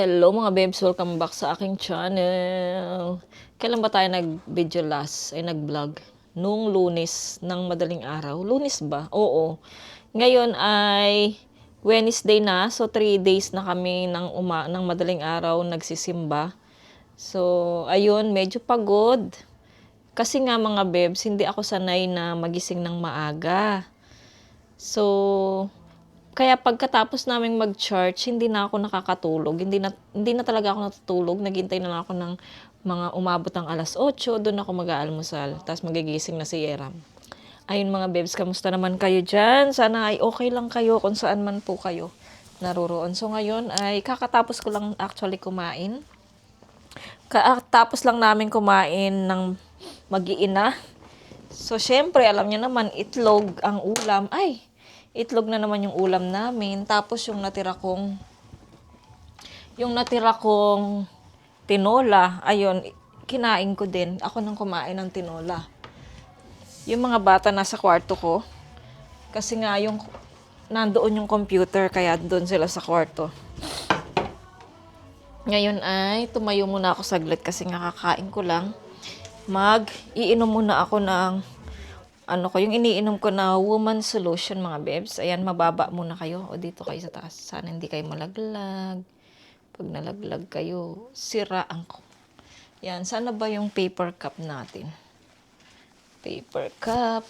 Hello mga bebs, welcome back sa aking channel. Kailan ba tayo nag-video last? Ay nag-vlog? Nung Lunes ng madaling araw. Lunes ba? Oo. Ngayon ay Wednesday na. So 3 days na kami ng madaling araw nagsisimba. So ayun, medyo pagod. Kasi nga mga bebs, hindi ako sanay na magising ng maaga. So kaya pagkatapos naming mag-church, hindi na ako nakakatulog. Hindi na talaga ako natutulog. Naghintay na lang ako ng mga umabot ng alas 8. Doon ako mag-aalmusal. Tapos magigising na si Yeram. Ayun mga bebs, kamusta naman kayo dyan? Sana ay okay lang kayo kung saan man po kayo naroroon. So ngayon ay kakatapos ko lang actually kumain. Kakatapos lang namin kumain ng mag-iina. So syempre, alam niyo naman, itlog ang ulam. Ay! Itlog na naman yung ulam namin. Tapos yung natira kong tinola, ayun, kinain ko din. Ako nang kumain ng tinola. Yung mga bata nasa kwarto ko. Kasi nga nandoon yung computer, kaya doon sila sa kwarto. Ngayon ay tumayo muna ako saglit kasi nga kakain ko lang. Iinom muna ako ng yung iniinom ko na woman solution mga bebs. Ayan, mababa muna kayo o dito kayo sa taas. Sana hindi kayo malaglag. Pag nalaglag kayo, siraan ko. Yan, sana ba yung paper cup natin? Paper cup.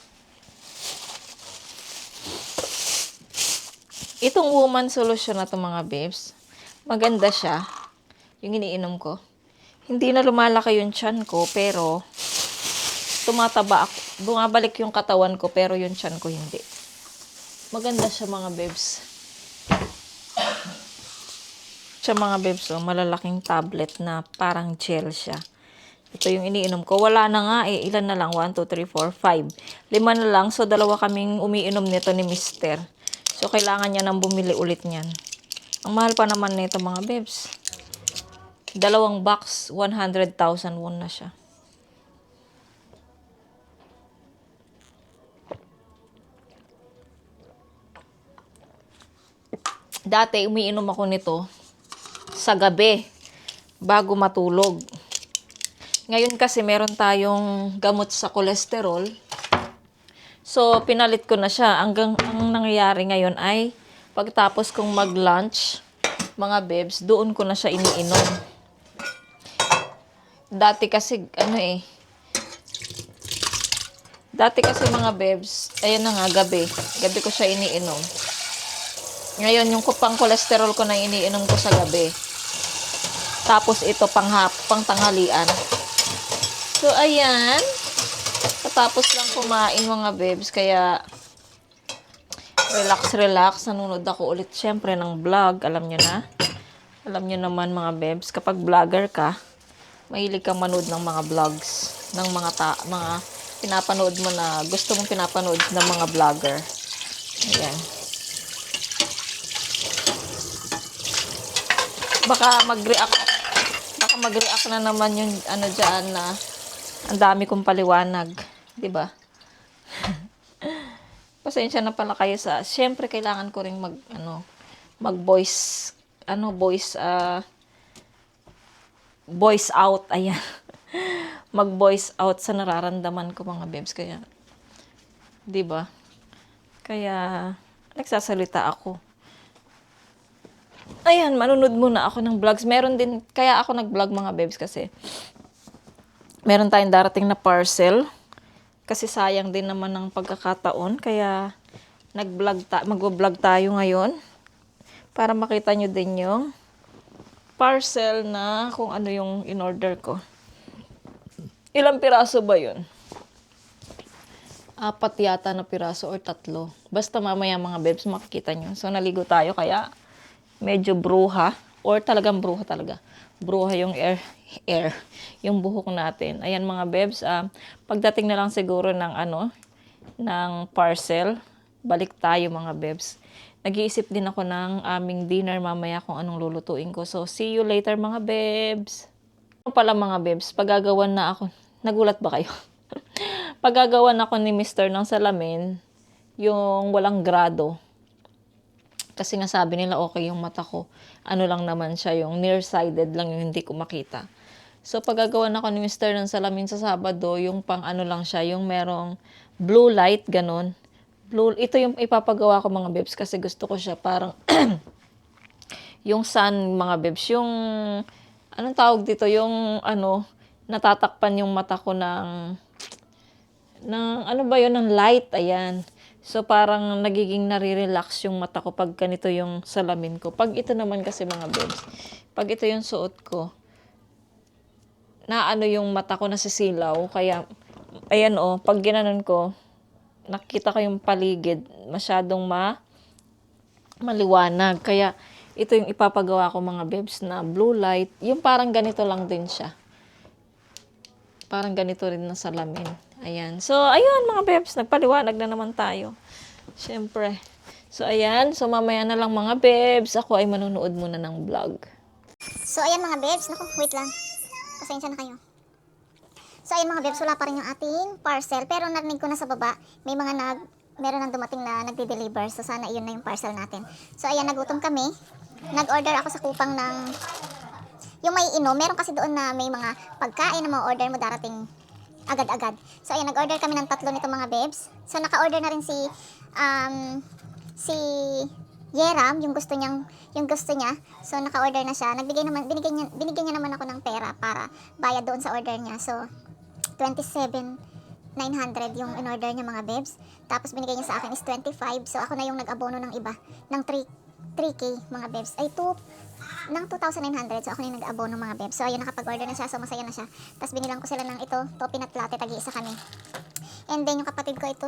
Itong woman solution na to mga bebs, maganda siya. Yung iniinom ko. Hindi na lumalaki yung tiyan ko, pero tumataba ako. Bumabalik yung katawan ko, pero yung tiyan ko hindi. Maganda siya mga bebs. Siya mga bebs, malalaking tablet na parang gel siya. Ito yung iniinom ko. Wala na nga eh. Ilan na lang? 1, 2, 3, 4, 5. 5 na lang. So, 2 kaming umiinom nito ni Mister. So, kailangan niya nang bumili ulit niyan. Ang mahal pa naman nito mga bebs. 2 box, 100,000 won na siya. Dati, umiinom ako nito sa gabi bago matulog. Ngayon kasi meron tayong gamot sa kolesterol. So, pinalit ko na siya. Ang nangyayari ngayon ay pagtapos kong mag-lunch, mga bebs, doon ko na siya iniinom. Dati kasi mga bebs, ayun na nga, gabi ko siya iniinom. Ngayon, yung pang kolesterol ko na iniinom ko sa gabi. Tapos ito pang tanghalian. So, ayan. Tapos lang kumain mga bebs. Kaya, relax. Nanonood ako ulit syempre ng vlog. Alam nyo na. Alam nyo naman mga bebs, kapag vlogger ka, mahilig kang manood ng mga vlogs. Ng mga pinapanood mo na gusto mong pinapanood ng mga vlogger. Ayan. Baka mag-react na naman yung diyan na ang dami kong paliwanag, 'di ba? Pasensya na pala kayo syempre kailangan ko ring voice out, ayan. Mag-voice out sa nararamdaman ko mga bebs, kaya 'di ba? Kaya nagsasalita ako. Ayan, manunod muna ako ng vlogs. Meron din, kaya ako nag-vlog mga bebs kasi meron tayong darating na parcel. Kasi sayang din naman ng pagkakataon. Kaya mag-vlog tayo ngayon. Para makita nyo din yung parcel na kung ano yung in-order ko. Ilang piraso ba yun? 4 yata na piraso or 3. Basta mamaya mga bebs makikita nyo. So naligo tayo kaya medyo bruha or talagang bruha talaga. Bruha yung air yung buhok natin. Ayan mga bebs, pagdating na lang siguro ng parcel, balik tayo mga bebs. Nag-iisip din ako ng aming dinner mamaya kung anong lulutuin ko. So see you later mga bebs. Ano pala mga bebs, pagagawan na ako. Nagulat ba kayo? Pagagawan ako ni Mr. ng salamin, yung walang grado. Kasi nga sabi nila okay yung mata ko. Ano lang naman siya, yung nearsighted lang yung hindi ko makita. So, paggagawa ako ni Mr. ng salamin sa Sabado, yung pang ano lang siya, yung merong blue light, ganon. Ito yung ipapagawa ko mga bebs kasi gusto ko siya parang yung sun mga bebs, yung anong tawag dito, yung ano, natatakpan yung mata ko ng ano ba yun, ng light, ayan. So, parang nagiging nare-relax yung mata ko pag ganito yung salamin ko. Pag ito naman kasi mga bebs, pag ito yung suot ko, na ano yung mata ko nasisilaw. Kaya, ayan pag ginanon ko, nakita ko yung paligid, masyadong maliwanag. Kaya, ito yung ipapagawa ko mga bebs na blue light. Yung parang ganito lang din siya. Parang ganito rin na salamin. Ayan. So, ayun mga bebs, nagpaliwanag na naman tayo. Siyempre. So, ayan. So, mamaya na lang mga bebs. Ako ay manonood muna ng vlog. So, ayan mga bebs. Naku, wait lang. Pasensya na kayo. So, ayan mga bebs, wala pa rin yung ating parcel. Pero narinig ko na sa baba, meron nang dumating na nagde-deliver. So, sana iyon na yung parcel natin. So, ayan, nagutom kami. Nag-order ako sa Kupang ng yung may inom. Meron kasi doon na may mga pagkain na mga order mo darating agad-agad. So, ayan, nag-order kami ng 3 nito mga bebs. So, naka-order na rin si Yeram, yung gusto niya. So, naka-order na siya. Binigyan niya naman ako ng pera para bayad doon sa order niya. So, 27,900 yung in-order niya mga bebs. Tapos, binigay niya sa akin is 25. So, ako na yung nag-abono ng iba ng 3K mga bebs. Ay, ng 2,900. So, ako na yung nag-abono mga bebs. So, ayun, nakapag-order na siya. So, masaya na siya. Tapos, binilang ko sila ng ito, peanut latte, tagi-isa kami. And then, yung kapatid ko ito,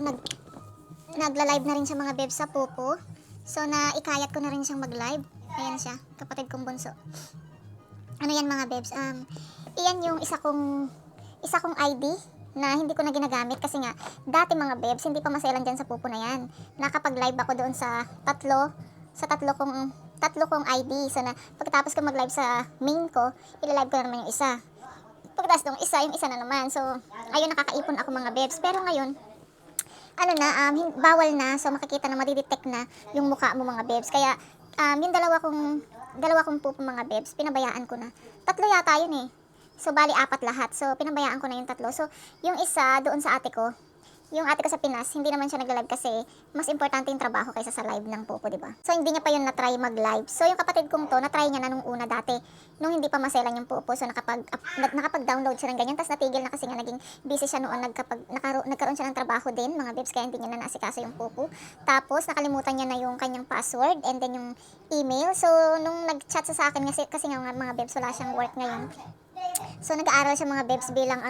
nagla-live na rin siya mga bebs sa Popo. So, naikayat ko na rin siyang mag-live. Ayan siya, kapatid kong bunso. Ano yan mga bebs? Iyan yung isa kong ID na hindi ko na ginagamit kasi nga, dati mga bebs, hindi pa maselan dyan sa Popo na yan. Nakapag-live ako doon sa tatlo kong ID. So, pagkatapos ko mag-live sa main ko, ilalive ko na naman yung isa. Pagkatapos yung isa na naman. So, ayun, nakakaipon ako mga bebs. Pero ngayon, bawal na. So, makikita na, madidetect na yung mukha mo mga bebs. Kaya, yung dalawa kong pupo mga bebs, pinabayaan ko na. 3 yata yun eh. So, bali 4 lahat. So, pinabayaan ko na yung 3. So, yung isa doon sa ate ko, yung ate ko sa Pinas, hindi naman siya nagla-live kasi mas importante yung trabaho kaysa sa live ng Popo, di ba? So, hindi niya pa yun na-try mag-live. So, yung kapatid kong to, na-try niya na nung una dati, nung hindi pa maselan yung Popo. So, nakapag-download siya ng ganyan, tapos natigil na kasi nga naging busy siya noon, nagkaroon siya ng trabaho din, mga bebs, kaya hindi niya na naasikaso yung Popo. Tapos, nakalimutan niya na yung kanyang password, and then yung email. So, nung nag-chat sa akin, kasi nga mga bebs, wala siyang work ngayon. So, nag-aaral siya mga bebs bilang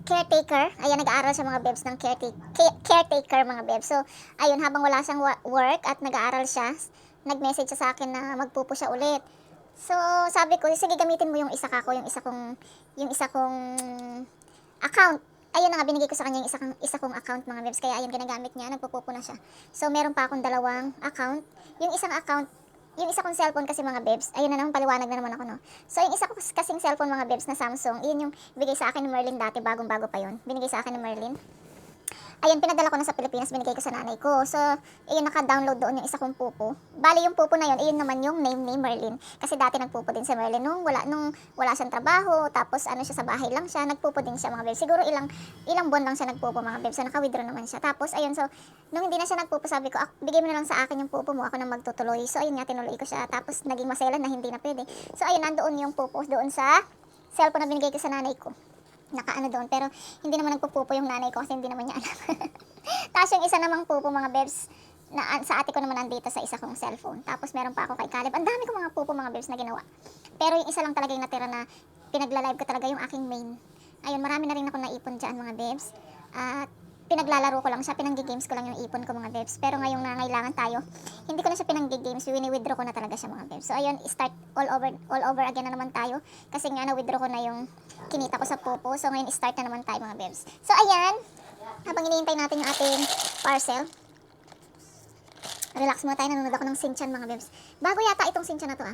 caretaker. Ayan, nag-aaral siya mga bebs ng caretaker mga bebs. So, ayun, habang wala siyang work at nag-aaral siya, nag-message siya sa akin na magpupo siya ulit. So, sabi ko, sige, gamitin mo yung isa kong account. Ayun na nga, binigay ko sa kanya yung isa kong account mga bebs. Kaya ayun, ginagamit niya, nagpupupo na siya. So, meron pa akong 2 account. Yung isa kong cellphone kasi mga bebs, ayun na naman, paliwanag na naman ako, no? So, yung isa ko kasing cellphone mga bebs na Samsung, yun yung bigay sa akin ni Merlin dati, bagong-bago pa yun. Binigay sa akin ni Merlin. Ayun, pinadala ko na sa Pilipinas, binigay ko sa nanay ko. So, ayun, naka-download doon yung isa kong pupo. Bali, yung pupo na yun, ayun naman yung name ni Merlin. Kasi dati nagpupo din si Merlin nung wala siyang trabaho, tapos siya sa bahay lang siya, nagpupo din siya mga bebs. Siguro ilang buwan lang siya nagpupo mga bebs. So, naka-withdraw naman siya. Tapos, ayun, so, nung hindi na siya nagpupo, sabi ko, bigay mo na lang sa akin yung pupo mo, ako na magtutuloy. So, ayun nga, tinuloy ko siya. Tapos, naging maselan na hindi na pwede. So, ayun, nandoon yung pupo doon sa cellphone na binigay ko sa nanay ko. Nakaano doon, pero hindi naman nagpupupo yung nanay ko kasi hindi naman niya alam. Tapos yung isa namang pupo mga bebs, na sa ate ko naman nandito sa isa kong cellphone. Tapos meron pa ako kay Caleb. Ang dami ko mga pupo mga bebs na ginawa. Pero yung isa lang talaga yung natira na pinagla-live ko talaga yung aking main. Ayun, marami na rin ako naipon dyan mga bebs. At pinaglalaro ko lang siya, pinanggi-games ko lang yung ipon ko mga bebs. Pero ngayong nangailangan tayo, hindi ko na siya pinanggi-games, wini-withdraw ko na talaga siya mga bebs. So ayun, start all over again na naman tayo. Kasi nga na-withdraw ko na yung kinita ko sa Popo. So ngayon, start na naman tayo mga bebs. So ayan, habang hinihintay natin yung ating parcel, relax muna tayo, nanonood ako ng Shinchan mga bebs. Bago yata itong Shinchan na to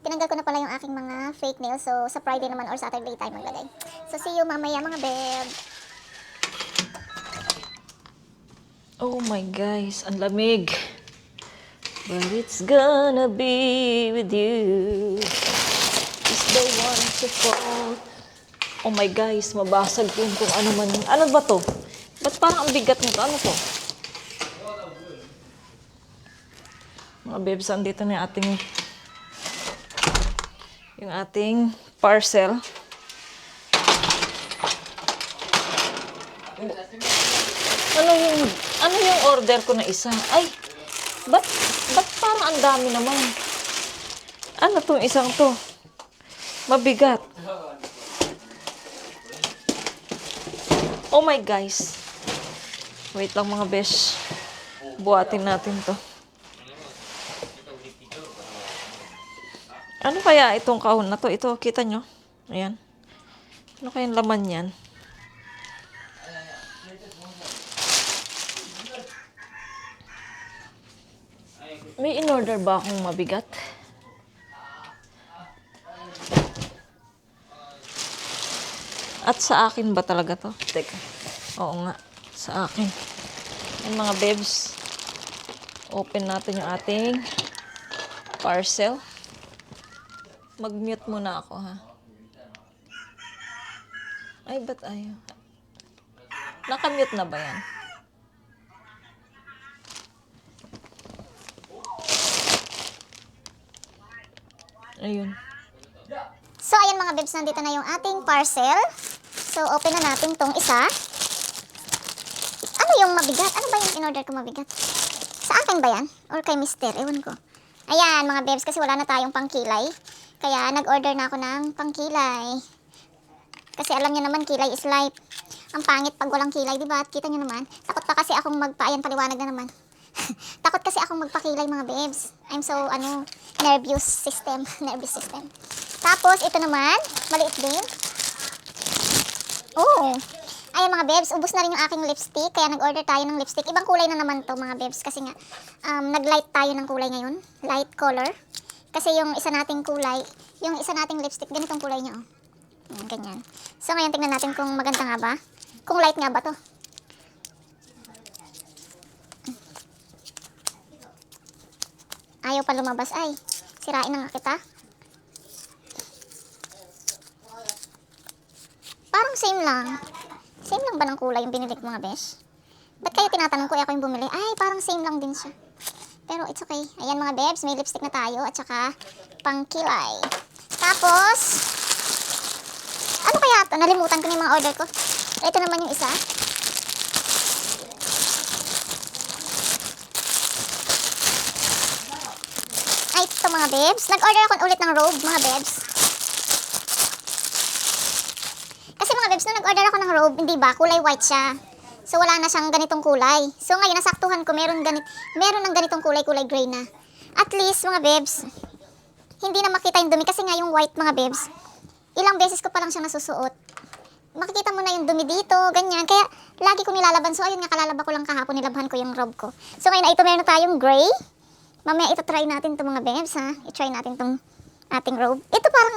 Tinanggal ko na pala yung aking mga fake nails. So sa Friday naman or Saturday tayo maglagay. So see you mamaya mga bebs. Oh my guys, ang lamig. But it's gonna be with you. Is the one to fall. Oh my guys, mabasag yun kung ano man yun. Ano ba to? Ba't parang ang bigat nito? Ano to? Mga babes, andito na yung ating parcel. Ano yung order ko na isa? Ay, ba't parang ang dami naman? Ano tong isang to? Mabigat. Oh my guys. Wait lang mga besh. Buhatin natin to. Ano kaya itong kahon na to? Ito, kita nyo? Ayan. Ano kayang laman yan? May in-order ba akong mabigat? At sa akin ba talaga to? Teka. Oo nga. Sa akin. Yung mga babes. Open natin yung ating parcel. Mag-mute muna ako, ha? Ay, ba't ayaw? Naka-mute na ba yan? Ayun. So, ayan mga babes, nandito na yung ating parcel. So, open na natin tong isa. Ano yung mabigat? Ano ba yung in-order ko mabigat? Sa akin ba yan? Or kay Mister? Ewan ko. Ayan mga babes, kasi wala na tayong pangkilay. Kaya nag-order na ako ng pangkilay. Kasi alam niyo naman, kilay is life. Ang pangit pag walang kilay, di ba? At kita niyo naman. Takot pa kasi akong ayan, paliwanag na naman. Takot kasi akong magpakilay mga babes. I'm so, nervous system. Nervous system. Tapos, ito naman, maliit din. Oh, ayan mga babes, ubos na rin yung aking lipstick. Kaya nag-order tayo ng lipstick. Ibang kulay na naman to mga babes. Kasi nga, nag-light tayo ng kulay ngayon. Light color. Kasi yung isa nating kulay, yung isa nating lipstick, ganitong kulay niya, oh. Ayan, ganyan. So, ngayon tingnan natin kung maganda nga ba. Kung light nga ba to. Ayaw pa lumabas ay. Sirain na nga kita. Parang same lang. Same lang ba ng kulay yung binili ko mga besh? Ba't kayo tinatanong ko ako yung bumili? Ay, parang same lang din siya. Pero it's okay. Ayan mga bebs, may lipstick na tayo at saka pangkilay. Tapos, ano kaya ito? Nalimutan ko na yung mga order ko. Ito naman yung isa. Ay, ito mga bebs. Nag-order ako ulit ng robe mga bebs. Kasi mga bebs, nung nag-order ako ng robe, hindi ba, kulay white siya. So, wala na siyang ganitong kulay. So, ngayon, nasaktuhan ko, meron ng ganitong kulay gray na. At least, mga bebs, hindi na makita yung dumi. Kasi nga yung white, mga bebs, ilang beses ko pa lang siya nasusuot. Makikita mo na yung dumi dito, ganyan. Kaya, lagi ko nilalaban. So, ayun nga, kalalaba ko lang kahapon, nilabhan ko yung robe ko. So, ngayon, ito meron na tayong gray. Mamaya, ito try natin to mga bebs, ha. I-try natin tong ating robe. Ito parang,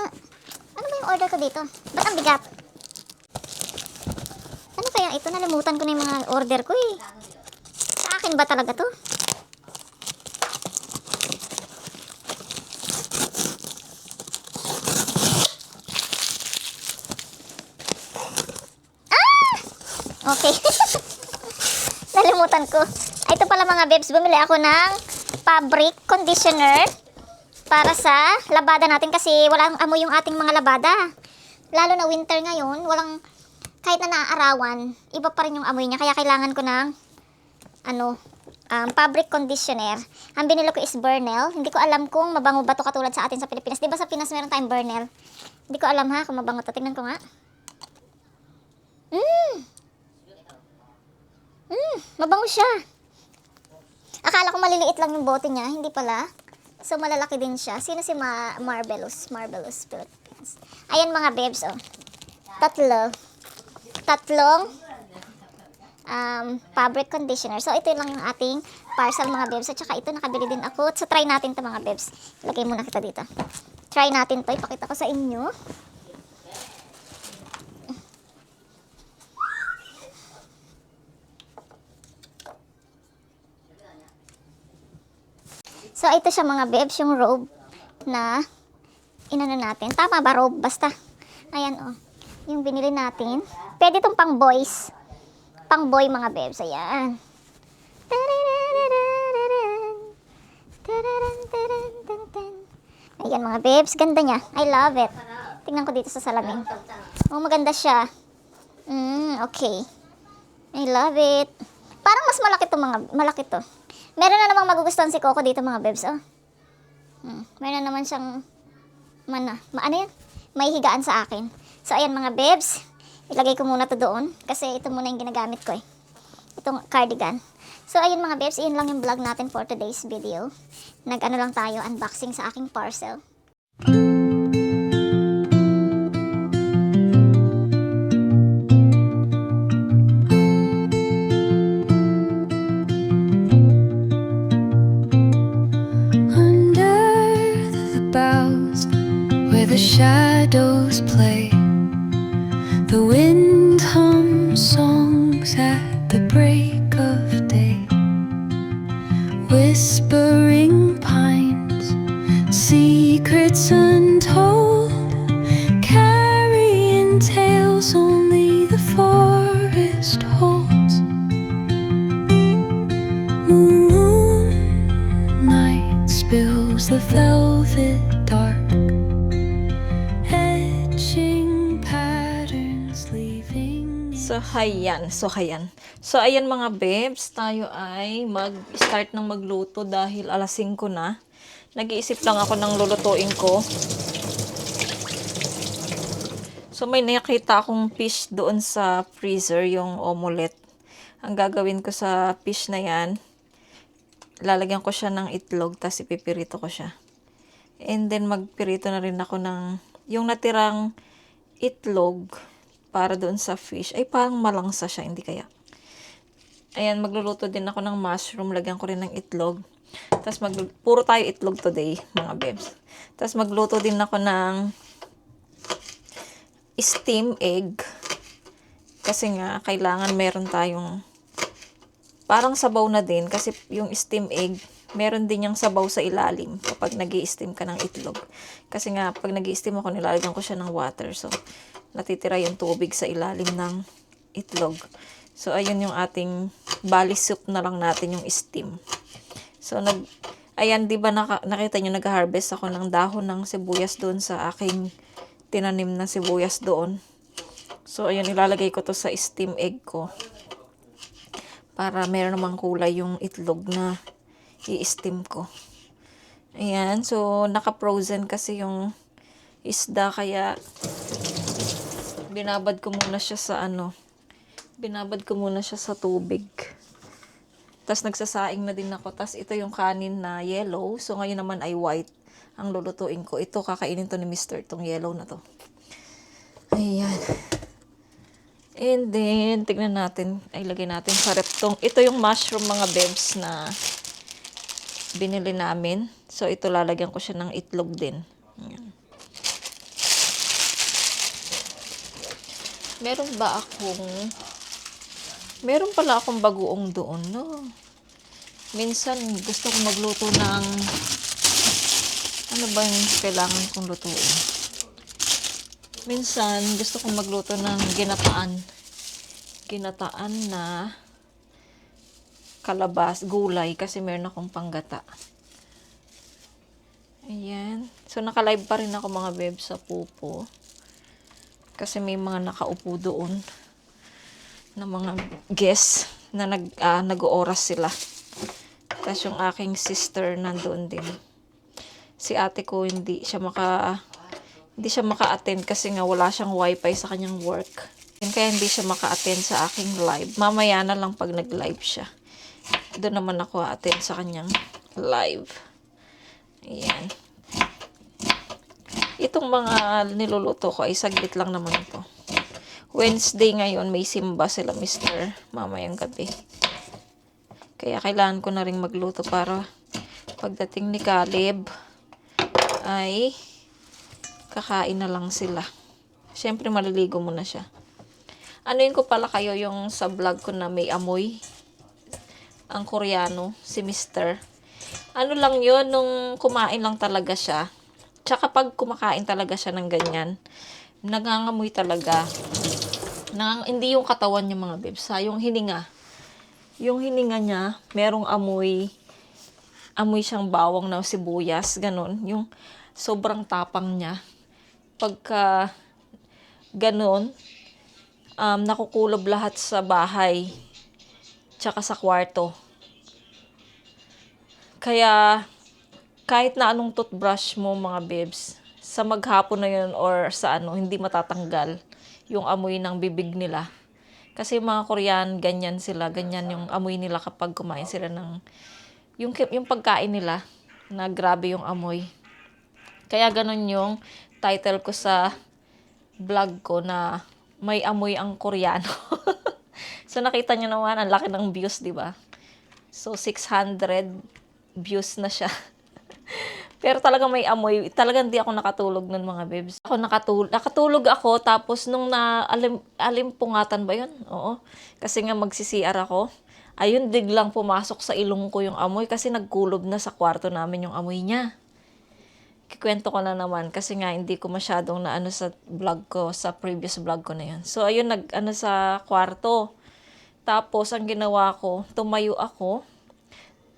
ano ba yung order ko dito? Ba't ang bigat? Ano kaya ito? Nalimutan ko na yung mga order ko eh. Sa akin ba talaga to? Ah! Okay. Nalimutan ko. Ito pala mga bebs, bumili ako ng fabric conditioner para sa labada natin kasi walang amoy yung ating mga labada. Lalo na winter ngayon, kahit na naaarawan, iba pa rin yung amoy niya. Kaya kailangan ko ng fabric conditioner. Ang binili ko is Burnell. Hindi ko alam kung mabango ba to katulad sa atin sa Pilipinas. Di ba sa Pinas meron tayong Burnell? Hindi ko alam ha kung mabango to. Tingnan ko nga. Mabango siya. Akala ko maliliit lang yung bote niya. Hindi pala. So malalaki din siya. Sino si Marvelous Philippines? Ayan mga bebs, oh. Tatlong fabric conditioner. So, ito lang yung ating parcel mga bebs. At saka ito, nakabili din ako. So, try natin to mga bebs. Lagay muna kita dito. Try natin to. Ipakita ko sa inyo. So, ito siya mga bebs, yung robe na inano natin. Tama ba robe? Basta. Ayan, oh. Yung binili natin. Pwede itong pang boys. Pang boy mga bebs. Ayan. Ayan mga bebs. Ganda niya. I love it. Tingnan ko dito sa salamin. Oh, maganda siya. Okay. I love it. Parang mas malaki to mga, malaki to. Meron na namang magugustuhan si Coco dito mga bebs, oh. Meron na naman siyang, ano yan? May higaan sa akin. So, ayan mga bebs. Ilagay ko muna to doon. Kasi ito muna yung ginagamit ko eh. Itong cardigan. So, ayun mga bebs. Iyon lang yung vlog natin for today's video. Nag-ano lang tayo, unboxing sa aking parcel. Where the shadows play, the wind hums songs at the break of day. Whispering pines, secrets untold, carrying tales only the forest holds. Moonlight spills the velvet dark, etching patterns leaving. So, hayan. So, ayan mga bebs, tayo ay mag-start ng magluto dahil alas 5 na. Nag-iisip lang ako ng lulutuin ko. So, may nakita akong fish doon sa freezer, yung omelette. Ang gagawin ko sa fish na yan, lalagyan ko siya ng itlog, tapos ipipirito ko siya. And then, magpirito na rin ako ng, yung natirang itlog, para doon sa fish. Ay, parang malangsa siya, hindi kaya. Ayan, magluluto din ako ng mushroom. Lagyan ko rin ng itlog. Tapos, puro tayo itlog today, mga bebs. Tapos, magluto din ako ng steam egg. Kasi nga, kailangan meron tayong parang sabaw na din. Kasi yung steam egg, meron din yung sabaw sa ilalim kapag nag-i-steam ka ng itlog. Kasi nga, pag nag-i-steam ako, nilalagyan ko siya ng water. So, natitira yung tubig sa ilalim ng itlog. So, ayun yung ating bali soup na lang natin yung steam. So, ayan, di ba nakita nyo, nag-harvest ako ng dahon ng sibuyas doon sa aking tinanim na sibuyas doon. So, ayun, ilalagay ko to sa steam egg ko. Para meron namang kulay yung itlog na i-steam ko. Ayan, so, naka-frozen kasi yung isda, kaya binabad ko muna siya sa tubig. Tapos nagsasaing na din ako. Tapos ito yung kanin na yellow. So ngayon naman ay white ang lulutuin ko. Ito, kakainin to ni Mr. Itong yellow na to. Ayan. And then, tignan natin. Ay, lagay natin sa rep tong. Ito yung mushroom mga bebs na binili namin. So ito, lalagyan ko siya ng itlog din. Ayan. Meron pala akong bagoong doon, no? Minsan, gusto kong magluto ng, ano ba yung kailangan kong lutuin? Minsan, gusto kong magluto ng ginataan. Ginataan na gulay, kasi meron akong panggata. Ayan. So, naka-live pa rin ako mga bebs sa Pupo. Kasi may mga nakaupo doon na mga guests na nag-ooras sila. Tapos yung aking sister nandoon din. Si ate ko hindi siya maka-attend kasi nga wala siyang wifi sa kanyang work. Kaya hindi siya maka-attend sa aking live. Mamaya na lang pag nag-live siya. Doon naman ako attend sa kanyang live. Ayan. Itong mga niluluto ko ay saglit lang naman ito. Wednesday ngayon, may simba sila Mr. mamayang gabi. Kaya kailangan ko na rin magluto para pagdating ni Caleb ay kakain na lang sila. Siyempre maliligo muna siya. Anuin ko pala kayo yung sa vlog ko na may amoy. Ang Koreano, si Mr. Ano lang yun, nung kumain lang talaga siya. Tsaka pag kumakain talaga siya ng ganyan, nangangamoy talaga. Hindi yung katawan yung mga bebs, yung hininga. Yung hininga niya, merong amoy, amoy siyang bawang na sibuyas, ganun. Yung sobrang tapang niya. Pagka ganun, nakukulob lahat sa bahay, tsaka sa kwarto. Kaya, kahit na anong toothbrush mo mga bebs, sa maghapon na yun or sa hindi matatanggal yung amoy ng bibig nila. Kasi mga Korean, ganyan sila. Ganyan yung amoy nila kapag kumain sila ng yung pagkain nila na grabe yung amoy. Kaya ganun yung title ko sa vlog ko na may amoy ang Koreano. So nakita nyo naman, ang laki ng views, di ba? So 600 views na siya. Pero talagang may amoy. Talagang di ako nakatulog nun mga bebs. Nakatulog ako tapos nung alimpungatan ba yun? Oo. Kasi nga magsi-CR ako. Ayun, biglang pumasok sa ilong ko yung amoy kasi nagkulob na sa kwarto namin yung amoy niya. Kikwento ko na naman kasi nga hindi ko masyadong naano sa vlog ko, sa previous vlog ko na yun. So ayun, sa kwarto. Tapos ang ginawa ko, tumayo ako.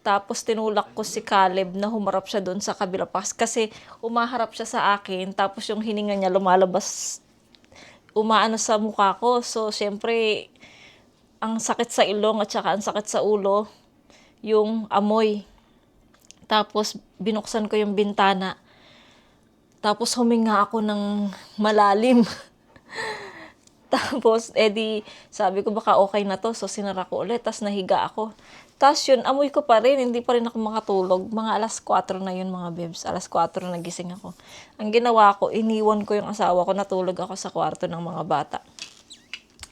Tapos tinulak ko si Caleb na humarap siya doon sa kabila pa. Kasi umaharap siya sa akin. Tapos yung hininga niya lumalabas, umaano sa mukha ko. So, syempre, ang sakit sa ilong at saka ang sakit sa ulo, yung amoy. Tapos, binuksan ko yung bintana. Tapos, huminga ako ng malalim. Tapos, sabi ko baka okay na to. So, sinara ko ulit. Tapos, nahiga ako. Tapos yun, amoy ko pa rin. Hindi pa rin ako makatulog. Mga alas 4 na yun mga bebs. Alas 4 nagising ako. Ang ginawa ko, iniwan ko yung asawa ko. Natulog ako sa kwarto ng mga bata.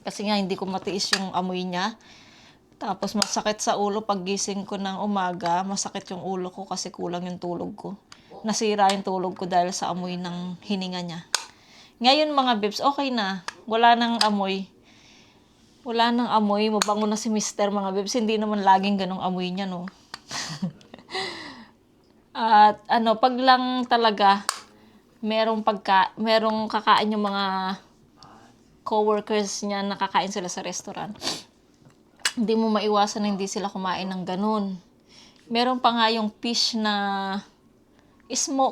Kasi nga, hindi ko matiis yung amoy niya. Tapos, masakit sa ulo. Pag gising ko ng umaga, masakit yung ulo ko kasi kulang yung tulog ko. Nasira yung tulog ko dahil sa amoy ng hininga niya. Ngayon mga bebs, okay na. Wala nang amoy. Wala nang amoy. Mabango na si Mister mga bebs. Hindi naman laging ganong amoy niya, no? At pag lang talaga merong kakain yung mga coworkers niya, nakakain sila sa restaurant. Hindi mo maiwasan na hindi sila kumain ng ganun. Meron pa nga yung fish na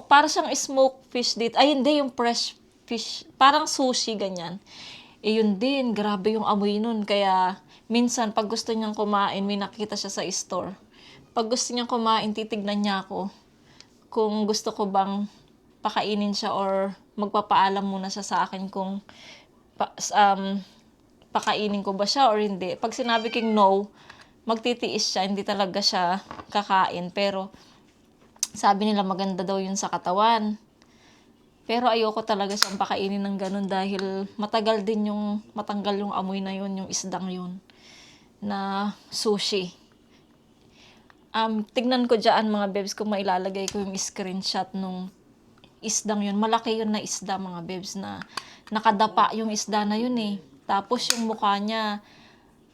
para siyang smoked fish dito. Ay, hindi, yung fresh fish. Parang sushi, ganyan. Yun din, grabe yung amoy nun. Kaya, minsan, pag gusto niyang kumain, may nakita siya sa store. Pag gusto niyang kumain, titignan niya ako kung gusto ko bang pakainin siya or magpapaalam muna siya sa akin kung pakainin ko ba siya or hindi. Pag sinabi king no, magtitiis siya, hindi talaga siya kakain. Pero, sabi nila maganda daw yun sa katawan. Pero ayoko talaga siyang pakainin ng ganun dahil matagal din yung matanggal yung amoy na yun, yung isdang yun na sushi. Tignan ko dyan mga bebs kung mailalagay ko yung screenshot nung isdang yun. Malaki yun na isda mga bebs na nakadapa yung isda na yun eh. Tapos yung mukha niya,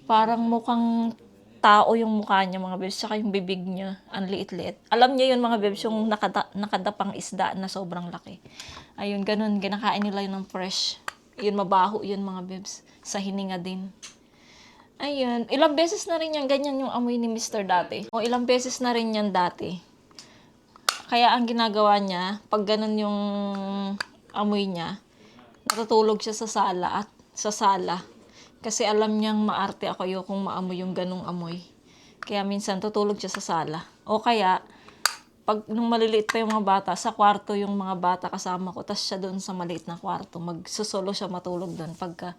parang mukhang tao yung mukha niya mga bebs, saka yung bibig niya, ang liit-liit. Alam niyo yun mga bebs, yung nakadapang isda na sobrang laki. Ayun, ganun, ginakain nila yun ng fresh. Yun, mabaho yun mga bebs, sa hininga din. Ayun, ilang beses na rin yan, ganyan yung amoy ni Mr. dati. O ilang beses na rin yan dati. Kaya ang ginagawa niya, pag ganun yung amoy niya, natutulog siya sa sala. Kasi alam niyang maarte ako kung maamoy yung ganung amoy. Kaya minsan tutulog siya sa sala. O kaya, pag nung maliliit pa yung mga bata, sa kwarto yung mga bata kasama ko, tas siya doon sa maliit na kwarto. Magsusolo siya matulog doon. Pag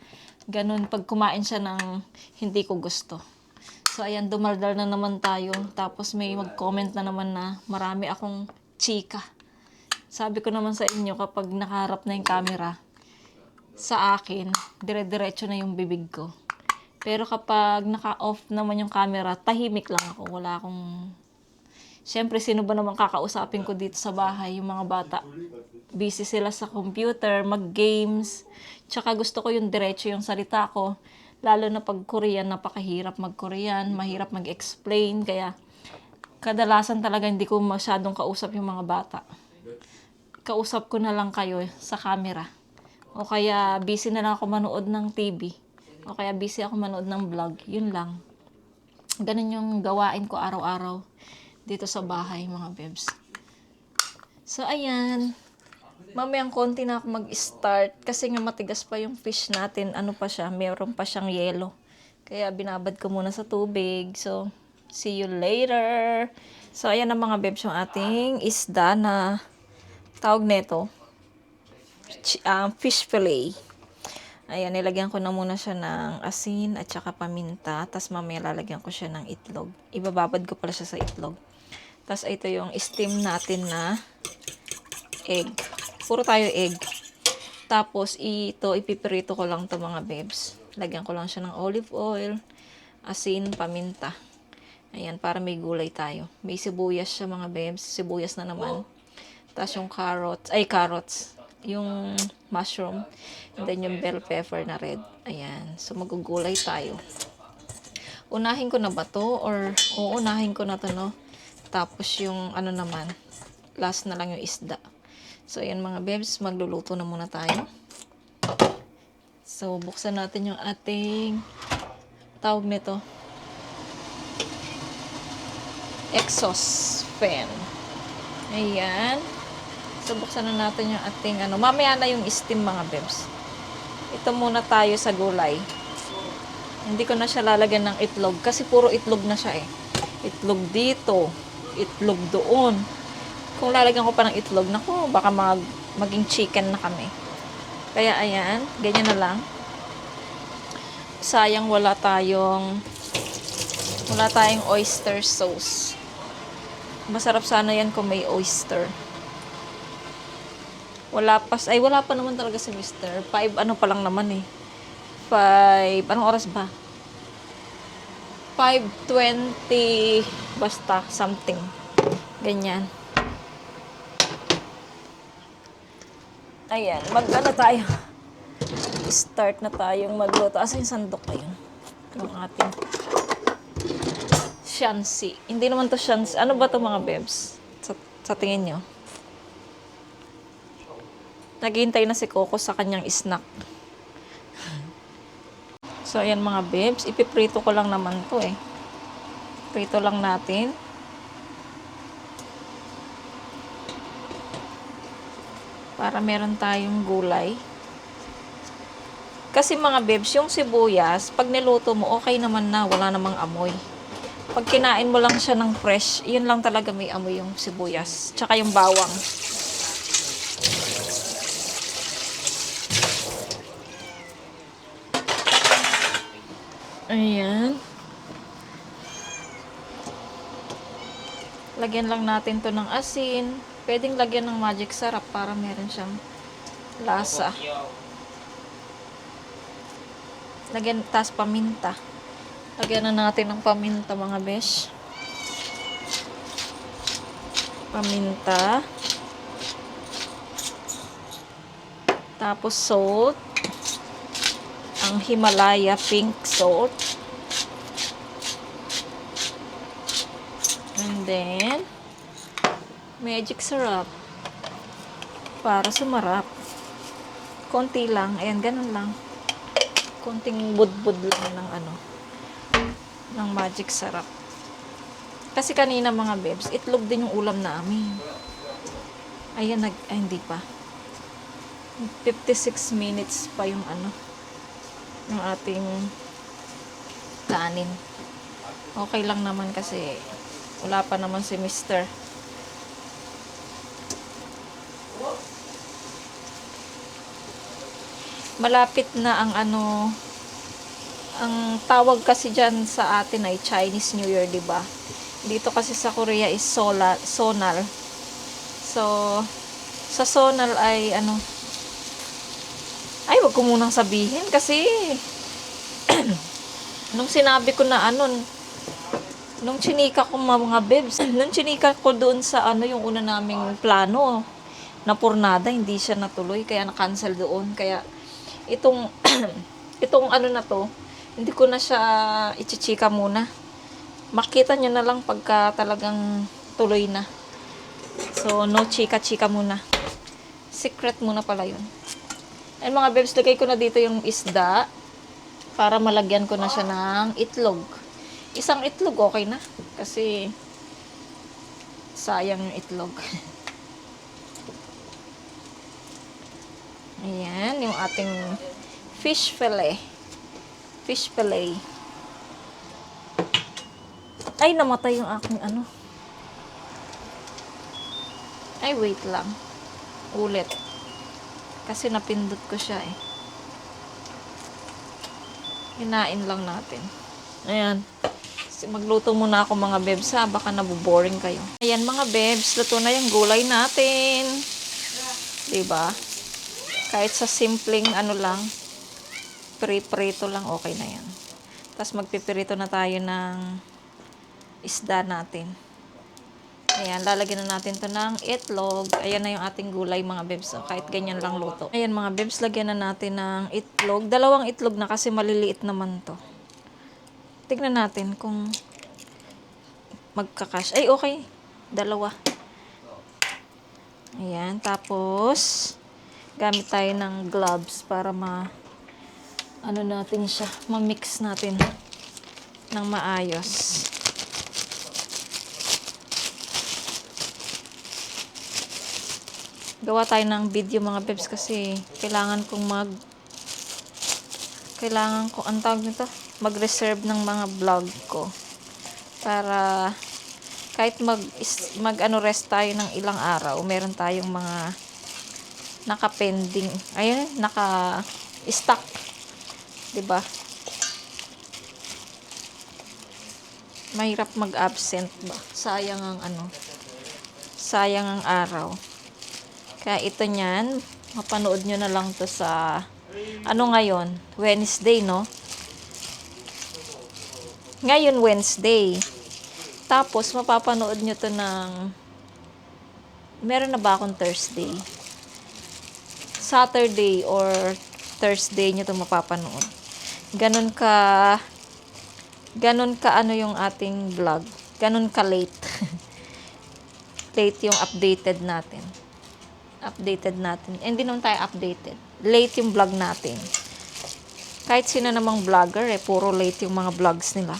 kumain siya ng hindi ko gusto. So ayan, dumaldal na naman tayo. Tapos may mag-comment na naman na marami akong chika. Sabi ko naman sa inyo, kapag nakaharap na yung camera, sa akin, dire-diretso na yung bibig ko. Pero kapag naka-off naman yung camera, tahimik lang ako. Wala akong... Siyempre, sino ba naman kakausapin ko dito sa bahay? Yung mga bata. Busy sila sa computer, mag-games. Tsaka gusto ko yung diretso yung salita ko. Lalo na pag Korean, napakahirap mag-Korean. Mahirap mag-explain. Kaya, kadalasan talaga hindi ko masyadong kausap yung mga bata. Kausap ko na lang kayo sa camera. O kaya busy na lang ako manood ng TV. O kaya busy ako manood ng vlog. Yun lang. Ganun yung gawain ko araw-araw dito sa bahay, mga bebs. So, ayan. Mamayang konti na ako mag-start kasi nga matigas pa yung fish natin. Ano pa siya? Meron pa siyang yelo. Kaya binabad ko muna sa tubig. So, see you later. So, ayan na mga bebs yung ating isda na tawag nito. Fish fillet. Ayan, nilagyan ko na muna siya ng asin at saka paminta. Tapos mamaya lalagyan ko siya ng itlog. Ibababad ko pala siya sa itlog. Tapos ito yung steam natin na egg. Puro tayo egg. Tapos ito, ipipirito ko lang to mga bebs. Lagyan ko lang siya ng olive oil, asin, paminta. Ayan, para may gulay tayo. May sibuyas siya mga bebs. Sibuyas na naman. Tapos yung carrots. Yung mushroom. And then yung bell pepper na red. Ayan. So, magugulay tayo. Unahin ko na ba to? Or, uunahin ko na to, no? Tapos yung, ano naman, last na lang yung isda. So, ayan mga bebs, magluluto na muna tayo. So, buksan natin yung ating, tawag nito, exhaust fan. Ayan. So, buksan na natin yung ating, mamaya na yung steam mga bebs. Ito muna tayo sa gulay. Hindi ko na siya lalagyan ng itlog kasi puro itlog na siya eh. Itlog dito, itlog doon. Kung lalagyan ko pa ng itlog, naku, baka maging chicken na kami. Kaya ayan, ganyan na lang. Sayang wala tayong oyster sauce. Masarap sana yan kung may oyster. Wala pa naman talaga si Mr. 5 pa lang naman eh. 5, anong oras ba? 5:20, basta, something. Ganyan. Ayan, tayo. Start na tayong magluto. Asa yung sandok ko yun? Yung ating shansi. Hindi naman to shansi. Ano ba to mga bebs? Sa tingin nyo? Naghihintay na si Coco sa kanyang snack. So, ayan mga bebs. Ipiprito ko lang naman to eh. Prito lang natin. Para meron tayong gulay. Kasi mga bebs, yung sibuyas, pag niluto mo, okay naman na. Wala namang amoy. Pag kinain mo lang siya ng fresh, yun lang talaga may amoy yung sibuyas. Tsaka yung bawang. Ayan. Lagyan lang natin to ng asin. Pwedeng lagyan ng magic sarap para meron siyang lasa. Lagyan, tas paminta. Lagyan na natin ng paminta mga besh. Paminta. Tapos salt. Ang Himalaya pink salt. And then, magic syrup. Para sumarap. Konti lang. Ayan, ganun lang. Konting budbud lang ng magic syrup. Kasi kanina mga bebs, itlog din yung ulam namin. Ayan, hindi pa. 56 minutes pa yung yung ating kanin. Okay lang naman kasi wala pa naman si Mr. Malapit na ang ang tawag kasi dyan sa atin ay Chinese New Year, diba? Dito kasi sa Korea is Sonal. So, sa Sonal ay ay, wag ko munang sabihin kasi nung sinabi ko na nung chinika ko mga bebs, nung chinika ko doon sa yung una naming plano na pornada, hindi siya natuloy, kaya na-cancel doon. Kaya itong na to, hindi ko na siya ichichika muna. Makita nyo na lang pagka talagang tuloy na. So, no chika-chika muna. Secret muna pala yun. And mga bebs, lagay ko na dito yung isda para malagyan ko na siya ng itlog. Isang itlog okay na. Kasi sayang yung itlog. Ayan, yung ating fish fillet. Fish fillet. Ay, namatay yung aking ano. Ay, wait lang. Ulit. Kasi napindot ko siya eh. Hinain lang natin. Ayan. Magluto muna ako mga bebs ha. Baka naboboring kayo. Ayan mga bebs. Luto na yung gulay natin. Diba? Kahit sa simpleng ano lang. Prito lang. Okay na yan. Tapos magpipirito na tayo ng isda natin. Ayan, lalagyan na natin to ng itlog. Ayan na yung ating gulay mga bebs. Kahit ganyan lang luto. Ayan mga bebs, lagyan na natin ng itlog. 2 itlog na kasi maliliit naman to. Tignan natin kung magkakash. Ay, okay. 2. Ayan, tapos gamit tayo ng gloves para ano natin siya, ma-mix natin ng maayos. Gawa tayo ng video mga bebs kasi kailangan kong ang tawag nito, mag-reserve ng mga vlog ko para kahit rest tayo ng ilang araw, meron tayong mga naka-pending, ayun, naka-stock, 'di ba? Mahirap mag-absent ba? Sayang ang araw. Kaya ito niyan, mapanood nyo na lang to sa, ngayon? Wednesday, no? Ngayon, Wednesday. Tapos, mapapanood nyo to meron na ba akong Thursday? Saturday or Thursday nyo to mapapanood. Ganun ka ano yung ating vlog. Ganun ka late. Late yung updated natin. Hindi naman tayo updated. Late yung vlog natin. Kahit sino namang vlogger puro late yung mga vlogs nila.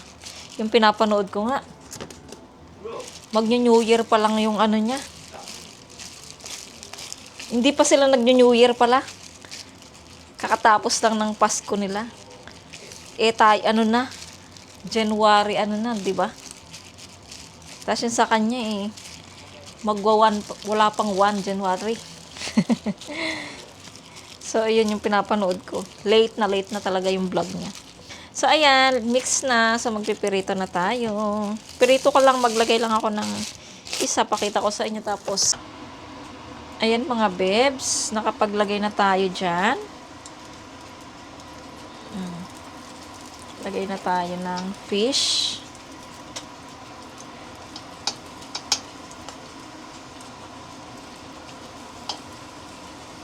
Yung pinapanood ko nga, mag-New Year pa lang yung ano niya. Hindi pa sila nag-New Year pala. Kakatapos lang ng Pasko nila. Tayo January di ba? Tapos yun sa kanya wala pang 1 January. So, yun yung pinapanood ko. Late na talaga yung vlog niya. So, ayan, mix na. So, magpipirito na tayo. Pirito ko lang, maglagay lang ako ng isa. Pakita ko sa inyo. Tapos, ayan mga bebs, nakapaglagay na tayo dyan. Lagay na tayo ng fish.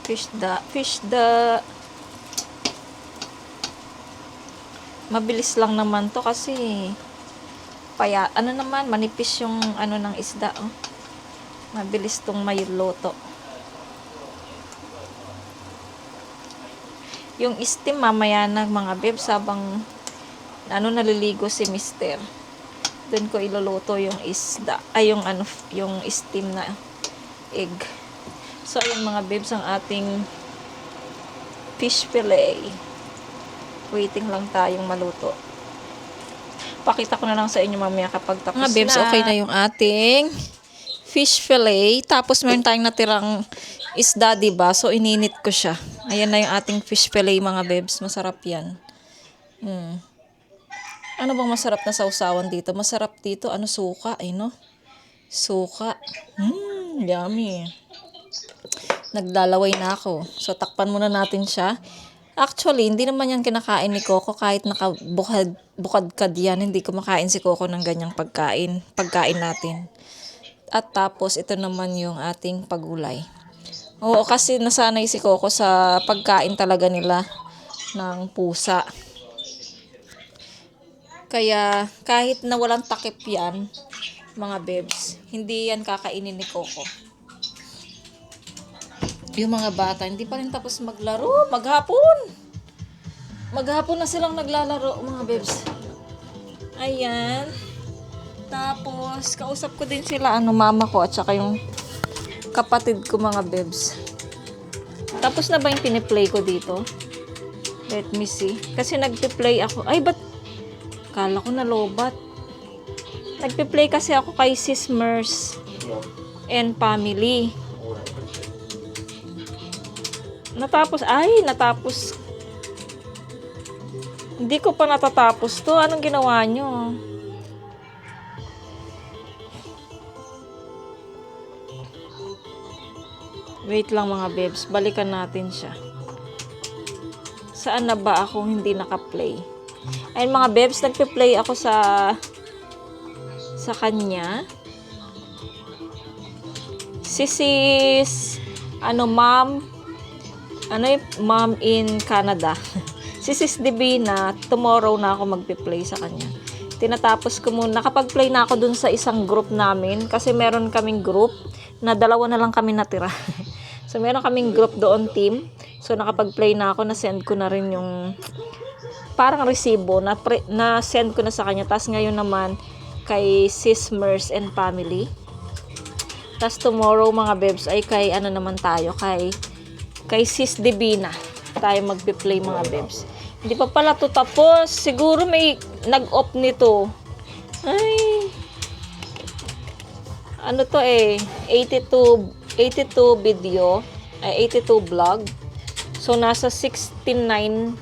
Fish the mabilis lang naman to kasi manipis yung ng isda mabilis tong may luto. Yung steam mamaya na mga bebs habang naliligo si mister, doon ko iluluto yung isda yung steam na egg. So, ayan mga bebs, ang ating fish fillet. Waiting lang tayong maluto. Pakita ko na lang sa inyo mamaya kapag tapos mga bebs, okay na yung ating fish fillet. Tapos, meron tayong natirang isda, diba? So, ininit ko siya. Ayan na yung ating fish fillet, mga bebs. Masarap yan. Ano bang masarap na sausawan dito? Masarap dito, suka, no? Suka. Yummy. Naglalaway na ako. So, takpan muna natin siya. Actually, hindi naman yan kinakain ni Coco kahit nakabukad-kad yan. Hindi kumakain si Coco ng ganyang pagkain natin. At tapos, ito naman yung ating pagulay. Oo, kasi nasanay si Coco sa pagkain talaga nila ng pusa. Kaya kahit na walang takip yan, mga bebs, hindi yan kakainin ni Coco. Yung mga bata, hindi pa rin tapos maglaro. Maghapon! Maghapon na silang naglalaro, mga bebs. Ayan. Tapos, kausap ko din sila, mama ko at saka yung kapatid ko, mga bebs. Tapos na ba yung piniplay ko dito? Let me see. Kasi nagpe-play ako. Ay, ba't? Kala ko nalobat. Nagpe-play kasi ako kay Sis Mers and family. Natapos. Hindi ko pa natatapos to. Anong ginawa nyo? Wait lang, mga bebs. Balikan natin siya. Saan na ba ako hindi naka-play? Ayun, mga bebs, nagpe-play ako sa kanya. Sis, mom in Canada. Sis Divina, tomorrow na ako magpe-play sa kanya. Tinatapos ko muna. Nakapag-play na ako dun sa isang group namin kasi meron kaming group na 2 na lang kami natira. So, meron kaming group doon, team. So, nakapag-play na ako. Na-send ko na rin yung parang resibo. Na-send ko na sa kanya. Tapos ngayon naman, kay Sis Mers and family. Tapos tomorrow, mga bebs, ay kay naman tayo. Kay Sis Divina. Tayo magpe-play, mga bebs. Hindi pa pala to tapos. Siguro may nag-off nito. Ay. Ano to 82 video, 82 vlog. So, nasa 69,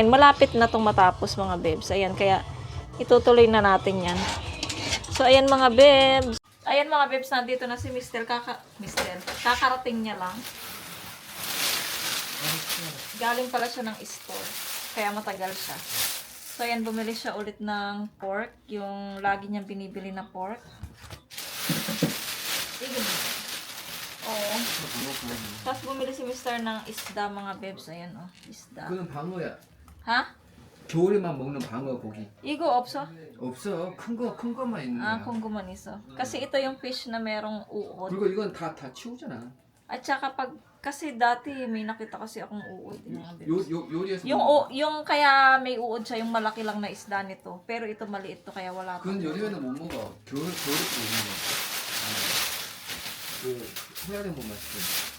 malapit na tong matapos, mga bebs. Ayan, kaya itutuloy na natin yan. So, ayan, mga bebs. Ayan, mga bebs, nandito na si Mr. Kakarating niya lang. Galing pala siya ng store. Kaya matagal siya. So, ayan, bumili siya ulit ng pork. Yung lagi niyang binibili na pork. Sige mo. Oo. Tapos bumili si Mr. ng isda, mga bebs. Ayan, isda. 그거는 방어야. Ha? 겨울에만 먹는 방어 고기. Igo, 없어? 없어. 큰 것만 있는 거야. Kung gumaniso. Kasi ito yung fish na merong uod. 그리고 이건 다 치우잖아. At saka kasi dati may nakita kasi akong uod. Mga bebs. 요리에서 Yung kaya may uod siya, yung malaki lang na isda nito. Pero ito maliit to, kaya wala to. 그건 요리에는 못 먹어. 겨울에 못 먹어. 그 해야는 못 맛있어.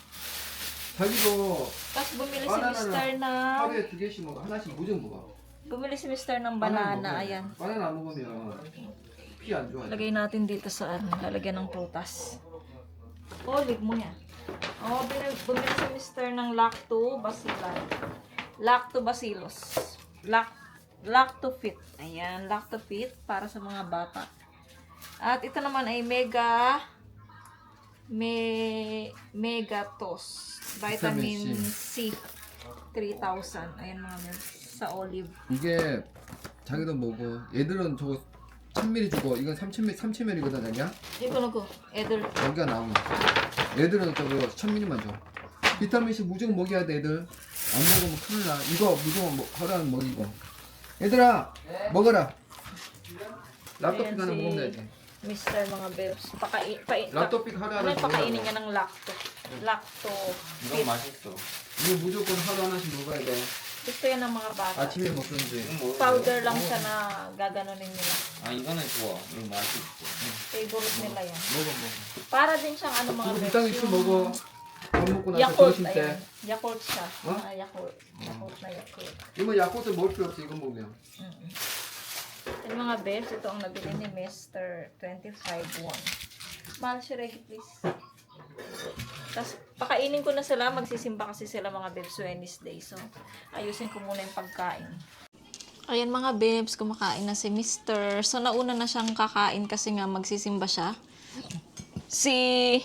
자기도 Tapos bumili si 바나나는 Mr. ng... 하루에 2개씩 먹어. 하나씩 무조건 먹어. Bumili si Mr. ng 바나나 banana. 먹어야 돼. Ayan. 바나나 안 먹으면 피 안 좋아. Lagay natin dito sa lalagyan ng prutas. Lig mo yan. Bumili si Mr. ng lactobacillus. Lactofit. Ayan, lactofit para sa mga bata. At ito naman ay Megatos. Vitamin C. 3,000. Ayan, mga men. Sa olive. 이게 자기도 먹어. 얘들은 저거 1000ml 주고 이건 3000ml거든 자기야. 이거 애들. 여기가 나오네. 애들은 저거 1000ml만 줘. 비타민C 무조건 먹여야 돼 애들. 안 먹으면 큰일 나. 이거 무조건 하루는 먹이고. 얘들아 먹어라. 랍토픽 하나 먹으면 되지. Mr. mga bebs. 랍토픽 하루 하나씩 pakainin 먹으라고. niya ng lacto. 이건 맛있어. 이거 무조건 하루 하나씩 먹어야 돼. Gusto yan ng mga bata. 아침에 먹든지. Powder lang siya na gaganunin nila. 아 이거는 좋아. 이거 맛있어. Favorite nila yan. 먹어. Para din siyang mga 이거 bebs. 비타민C 먹어. 밥 먹고 나서 Yakult. 점심 Ayan. 때. Yakult siya. 어? Yakult. Yakult na Yakult. 이거 야쿠트 먹을 필요 없어 이거 먹으면. Yung mga bebs, ito ang nabili ni Mr. 25.1. Mahal siya, Reggie, please. Tapos, pakainin ko na sila. Magsisimba kasi sila, mga bebs, Wednesday. So, ayusin ko muna yung pagkain. Ayan, mga bebs, kumakain na si Mr. So, nauna na siyang kakain kasi nga magsisimba siya. Si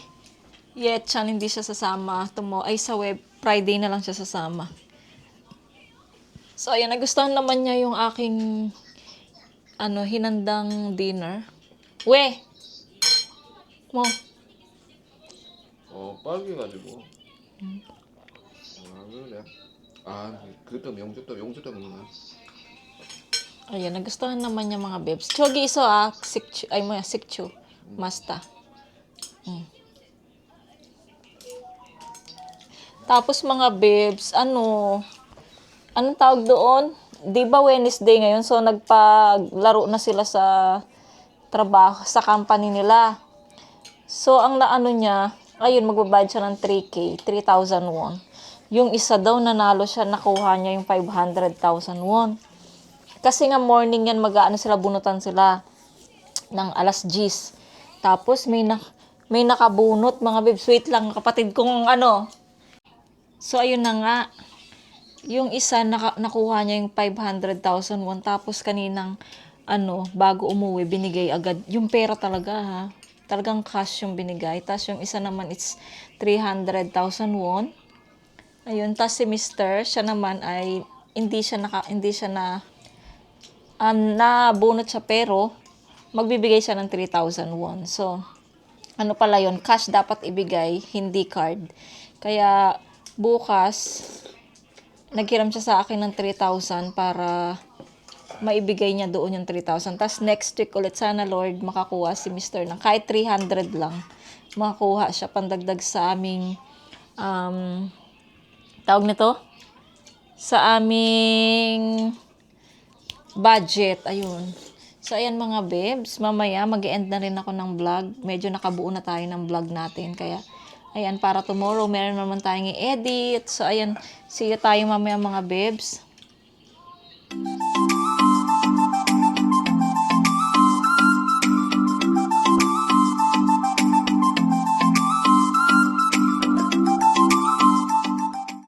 Yetchan, hindi siya sasama. Sa Friday na lang siya sasama. So, ayan, nagustuhan naman niya yung aking hinandang dinner. 왜? 뭐? 빨개가지고. 아 그래. 아 그것도 용주 또 먹나? Ayan, nagustuhan naman niya mga bebs. Chogi iso sikchu, ay mo sikchu, masta. Tapos mga bebs, anong tawag doon? Di ba Wednesday ngayon? So, nagpaglaro na sila sa trabaho, sa company nila. So, ang naano niya, ayun, magbabayad siya ng 3K, 3,000 won. Yung isa daw, nanalo siya, nakuha niya yung 500,000 won. Kasi nga morning yan, mag-aano sila, bunutan sila ng alas 10. Tapos, may nakabunot, mga bebs. Wait lang, kapatid kong So, ayun na nga. Yung isa, nakuha niya yung 500,000 won. Tapos, kaninang, bago umuwi, binigay agad. Yung pera talaga, ha. Talagang cash yung binigay. Tapos, yung isa naman, it's 300,000 won. Ayun. Tapos, si Mr., siya naman ay, hindi siya nabunot siya, pero, magbibigay siya ng 3,000 won. So, pala yun, cash dapat ibigay, hindi card. Kaya, bukas, naghiram siya sa akin ng 3,000 para maibigay niya doon yung 3,000. Tapos next week ulit, sana Lord, makakuha si Mr. ng kahit 300 lang. Makakuha siya pandagdag sa aming, tawag nito? Sa aming budget. Ayun. So, ayan mga bebs. Mamaya, mag-end na rin ako ng vlog. Medyo nakabuo na tayo ng vlog natin. Kaya, ayan, para tomorrow, meron naman tayong i-edit. So, ayan, see you tayo mamaya mga bebs.